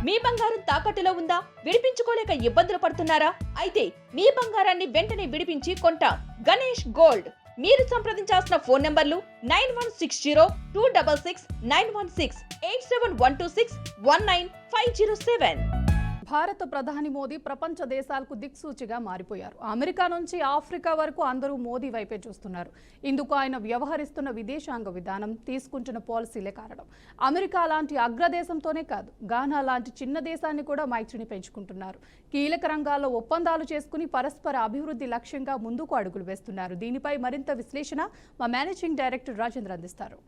మీ బంగారం తాకట్టులో ఉందా? విడిపించుకోలేక ఇబ్బందులు పడుతున్నారా? అయితే మీ బంగారాన్ని వెంటనే విడిపించి కొంటాం. గణేష్ గోల్డ్. మీరు సంప్రదించాల్సిన ఫోన్ నంబర్లు 9160-266-916, 8712619507. భారత ప్రధాని మోదీ ప్రపంచ దేశాలకు దిక్సూచిగా మారిపోయారు. అమెరికా నుంచి ఆఫ్రికా వరకు అందరూ మోదీ వైపే చూస్తున్నారు. ఇందుకు ఆయన వ్యవహరిస్తున్న విదేశాంగ విధానం, తీసుకుంటున్న పాలసీలే కారణం. అమెరికా లాంటి అగ్రదేశంతోనే కాదు, గానా లాంటి చిన్న దేశాన్ని కూడా మైత్రిని పెంచుకుంటున్నారు. కీలక రంగాల్లో ఒప్పందాలు చేసుకుని పరస్పర అభివృద్ధి లక్ష్యంగా ముందుకు అడుగులు వేస్తున్నారు. దీనిపై మరింత విశ్లేషణ మా మేనేజింగ్ డైరెక్టర్ రాజేంద్ర అందిస్తారు.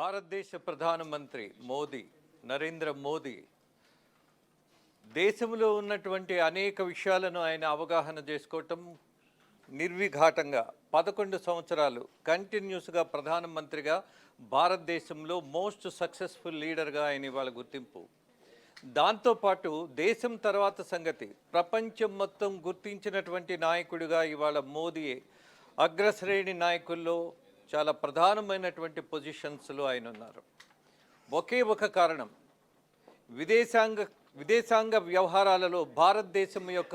భారతదేశ ప్రధానమంత్రి మోదీ, నరేంద్ర మోదీ దేశంలో ఉన్నటువంటి అనేక విషయాలను ఆయన అవగాహన చేసుకోవటం, నిర్విఘాటంగా 11 సంవత్సరాలు కంటిన్యూస్గా ప్రధానమంత్రిగా భారతదేశంలో మోస్ట్ సక్సెస్ఫుల్ లీడర్గా ఆయన ఇవాళ గుర్తింపు. దాంతోపాటు దేశం తర్వాత సంగతి, ప్రపంచం మొత్తం గుర్తించినటువంటి నాయకుడిగా ఇవాళ మోదీ అగ్రశ్రేణి నాయకుల్లో చాలా ప్రధానమైనటువంటి పొజిషన్స్లో ఆయన ఉన్నారు. ఒకే ఒక కారణం, విదేశాంగ వ్యవహారాలలో భారతదేశం యొక్క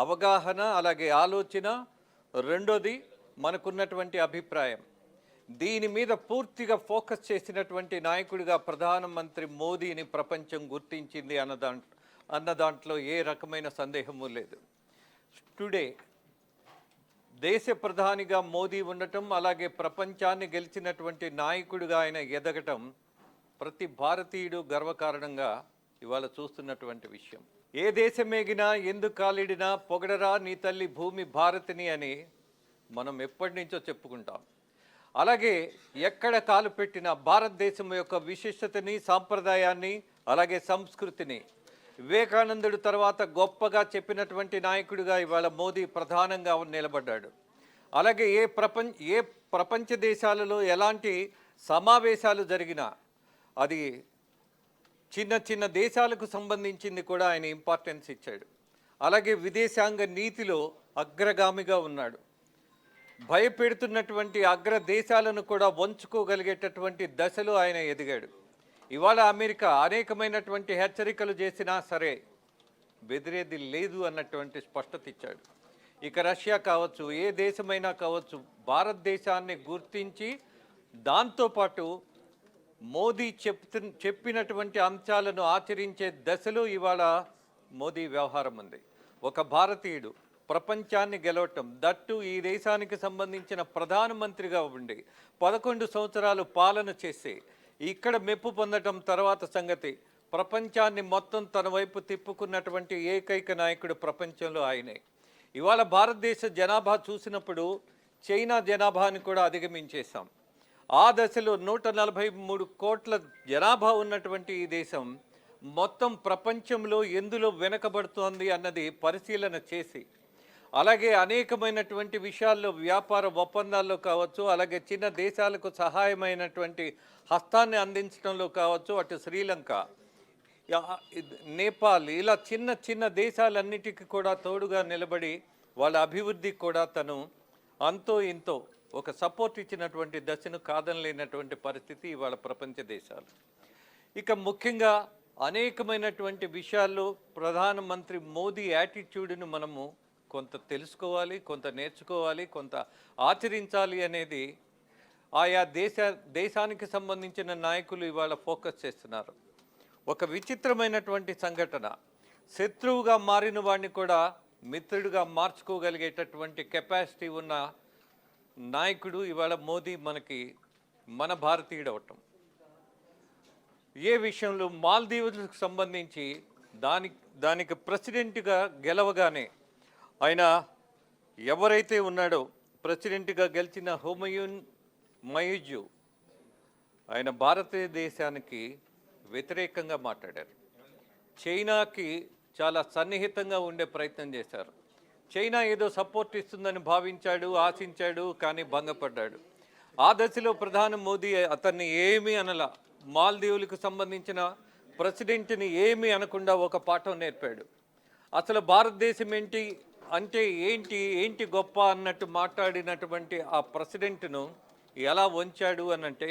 అవగాహన, అలాగే ఆలోచన. రెండోది మనకున్నటువంటి అభిప్రాయం. దీని మీద పూర్తిగా ఫోకస్ చేసినటువంటి నాయకుడిగా ప్రధానమంత్రి మోదీని ప్రపంచం గుర్తించింది అన్న దాంట్లో ఏ రకమైన సందేహము లేదు. టుడే దేశ ప్రధానిగా మోదీ ఉండటం, అలాగే ప్రపంచాన్ని గెలిచినటువంటి నాయకుడిగా ఆయన ఎదగటం ప్రతి భారతీయుడు గర్వకారణంగా ఇవాళ చూస్తున్నటువంటి విషయం. ఏ దేశమేగినా ఎందుకు కాలిడినా పొగడరా నీ తల్లి భూమి భారతిని అని మనం ఎప్పటి నుంచో చెప్పుకుంటాం. అలాగే ఎక్కడ కాలు పెట్టినా భారతదేశం యొక్క విశిష్టతని, సాంప్రదాయాన్ని, అలాగే సంస్కృతిని వివేకానందుడు తర్వాత గొప్పగా చెప్పినటువంటి నాయకుడిగా ఇవాళ మోదీ ప్రధానంగా నిలబడ్డాడు. అలాగే ఏ ప్రపంచ దేశాలలో ఎలాంటి సమావేశాలు జరిగినా అది చిన్న చిన్న దేశాలకు సంబంధించింది కూడా ఆయన ఇంపార్టెన్స్ ఇచ్చాడు. అలాగే విదేశాంగ నీతిలో అగ్రగామిగా ఉన్నాడు. భయపెడుతున్నటువంటి అగ్ర దేశాలను కూడా వంచుకోగలిగేటటువంటి దశలో ఆయన ఎదిగాడు. ఇవాళ అమెరికా అనేకమైనటువంటి హెచ్చరికలు చేసినా సరే బెదిరేది లేదు అన్నటువంటి స్పష్టత ఇచ్చాడు. ఇక రష్యా కావచ్చు, ఏ దేశమైనా కావచ్చు, భారతదేశాన్ని గుర్తించి దాంతోపాటు మోదీ చెప్పినటువంటి అంశాలను ఆచరించే దశలో ఇవాళ మోదీ వ్యవహారం ఉంది. ఒక భారతీయుడు ప్రపంచాన్ని గెలవటం, దట్టు ఈ దేశానికి సంబంధించిన ప్రధానమంత్రిగా ఉండి 11 సంవత్సరాలు పాలన చేసి ఇక్కడ మెప్పు పొందటం తర్వాత సంగతి, ప్రపంచాన్ని మొత్తం తన వైపు తిప్పుకున్నటువంటి ఏకైక నాయకుడు ప్రపంచంలో ఆయనే. ఇవాళ భారతదేశ జనాభా చూసినప్పుడు చైనా జనాభాని కూడా అధిగమించేశాం. ఆ దశలో 143 కోట్ల జనాభా ఉన్నటువంటి ఈ దేశం మొత్తం ప్రపంచంలో ఎందులో వెనకబడుతోంది అన్నది పరిశీలన చేసి, అలాగే అనేకమైనటువంటి విషయాల్లో వ్యాపార ఒప్పందాల్లో కావచ్చు, అలాగే చిన్న దేశాలకు సహాయమైనటువంటి హస్తాన్ని అందించడంలో కావచ్చు, అటు శ్రీలంక, నేపాల్, ఇలా చిన్న చిన్న దేశాలన్నిటికీ కూడా తోడుగా నిలబడి వాళ్ళ అభివృద్ధికి కూడా తను అంతో ఇంతో ఒక సపోర్ట్ ఇచ్చినటువంటి దశను కాదనలేనటువంటి పరిస్థితి ఇవాళ ప్రపంచ దేశాలు. ఇక ముఖ్యంగా అనేకమైనటువంటి విషయాల్లో ప్రధానమంత్రి మోదీ యాటిట్యూడ్ను మనము కొంత తెలుసుకోవాలి, కొంత నేర్చుకోవాలి, కొంత ఆచరించాలి అనేది ఆయా దేశానికి సంబంధించిన నాయకులు ఇవాళ ఫోకస్ చేస్తున్నారు. ఒక విచిత్రమైనటువంటి సంఘటన, శత్రువుగా మారిన వాడిని కూడా మిత్రుడిగా మార్చుకోగలిగేటటువంటి కెపాసిటీ ఉన్న నాయకుడు ఇవాళ మోదీ మన భారతీయుడు అవటం. ఏ విషయంలో మాల్దీవులకు సంబంధించి దానికి ప్రెసిడెంట్గా గెలవగానే ఆయన ఎవరైతే ఉన్నాడో ప్రెసిడెంట్గా గెలిచిన హుమయూన్ మయూజు ఆయన భారతదేశానికి వ్యతిరేకంగా మాట్లాడారు. చైనాకి చాలా సన్నిహితంగా ఉండే ప్రయత్నం చేశారు. చైనా ఏదో సపోర్ట్ ఇస్తుందని భావించాడు, ఆశించాడు, కానీ భంగపడ్డాడు. ఆ దశలో ప్రధాని మోదీ అతన్ని ఏమీ అనలా. మాల్దీవులకు సంబంధించిన ప్రెసిడెంట్ని ఏమీ అనకుండా ఒక పాఠం నేర్పాడు. అసలు భారతదేశం ఏంటి గొప్ప అన్నట్టు మాట్లాడినటువంటి ఆ ప్రెసిడెంట్ను ఎలా వంచాడు అనంటే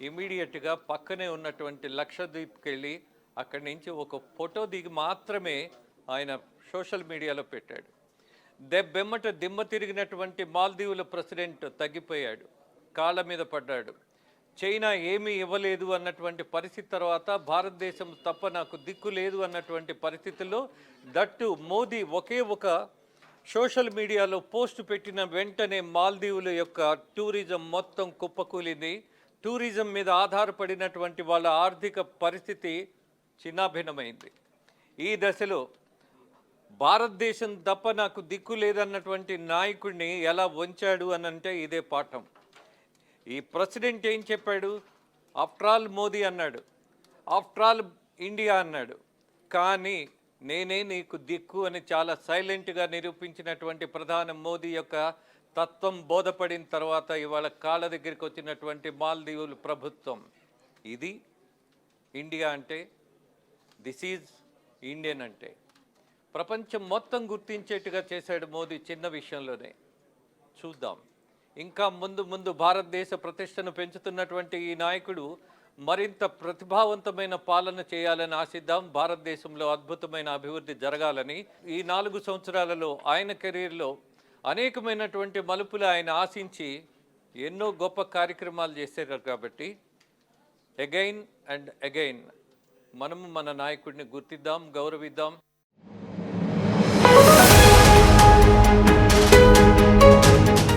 ఇమీడియట్గా పక్కనే ఉన్నటువంటి లక్షద్వీప్కి వెళ్ళి అక్కడి నుంచి ఒక ఫోటో దిగి మాత్రమే ఆయన సోషల్ మీడియాలో పెట్టాడు. దెబ్బెమ్మట దిమ్మ తిరిగినటువంటి మాల్దీవుల ప్రెసిడెంట్ తగ్గిపోయాడు, కాళ్ళ మీద పడ్డాడు. చైనా ఏమీ ఇవ్వలేదు అన్నటువంటి పరిస్థితి తర్వాత భారతదేశం తప్ప నాకు దిక్కు లేదు అన్నటువంటి పరిస్థితుల్లో దట్టు మోదీ ఒకే ఒక సోషల్ మీడియాలో పోస్ట్ పెట్టిన వెంటనే మాల్దీవుల యొక్క టూరిజం మొత్తం కుప్పకూలింది. టూరిజం మీద ఆధారపడినటువంటి వాళ్ళ ఆర్థిక పరిస్థితి చిన్నాభిన్నమైంది. ఈ దశలో భారతదేశం తప్ప నాకు దిక్కు లేదన్నటువంటి నాయకుడిని ఎలా వంచాడు అని అంటే ఇదే పాఠం. ఈ ప్రెసిడెంట్ ఏం చెప్పాడు? ఆఫ్టర్ ఆల్ మోదీ అన్నాడు, ఆఫ్టర్ ఆల్ ఇండియా అన్నాడు. కానీ నేనే నీకు దిక్కు అని చాలా సైలెంట్గా నిరూపించినటువంటి ప్రధాని మోదీ యొక్క తత్వం బోధపడిన తర్వాత ఇవాళ కాళ్ళ దగ్గరికి వచ్చినటువంటి మాల్దీవుల ప్రభుత్వం. ఇది ఇండియా అంటే, దిస్ ఈజ్ ఇండియన్ అంటే. ప్రపంచం మొత్తం గుర్తించేట్టుగా చేశాడు మోదీ చిన్న విషయంలోనే. చూద్దాం, ఇంకా ముందు భారతదేశ ప్రతిష్టను పెంచుతున్నటువంటి ఈ నాయకుడు మరింత ప్రతిభావంతమైన పాలన చేయాలని ఆశిద్దాం. భారతదేశంలో అద్భుతమైన అభివృద్ధి జరగాలని. ఈ 4 సంవత్సరాలలో ఆయన కెరీర్లో అనేకమైనటువంటి మలుపులు ఆయన ఆశించి ఎన్నో గొప్ప కార్యక్రమాలు చేశారు. కాబట్టి అగైన్ అండ్ అగైన్ మనము మన నాయకుడిని గుర్తిద్దాం, గౌరవిద్దాం.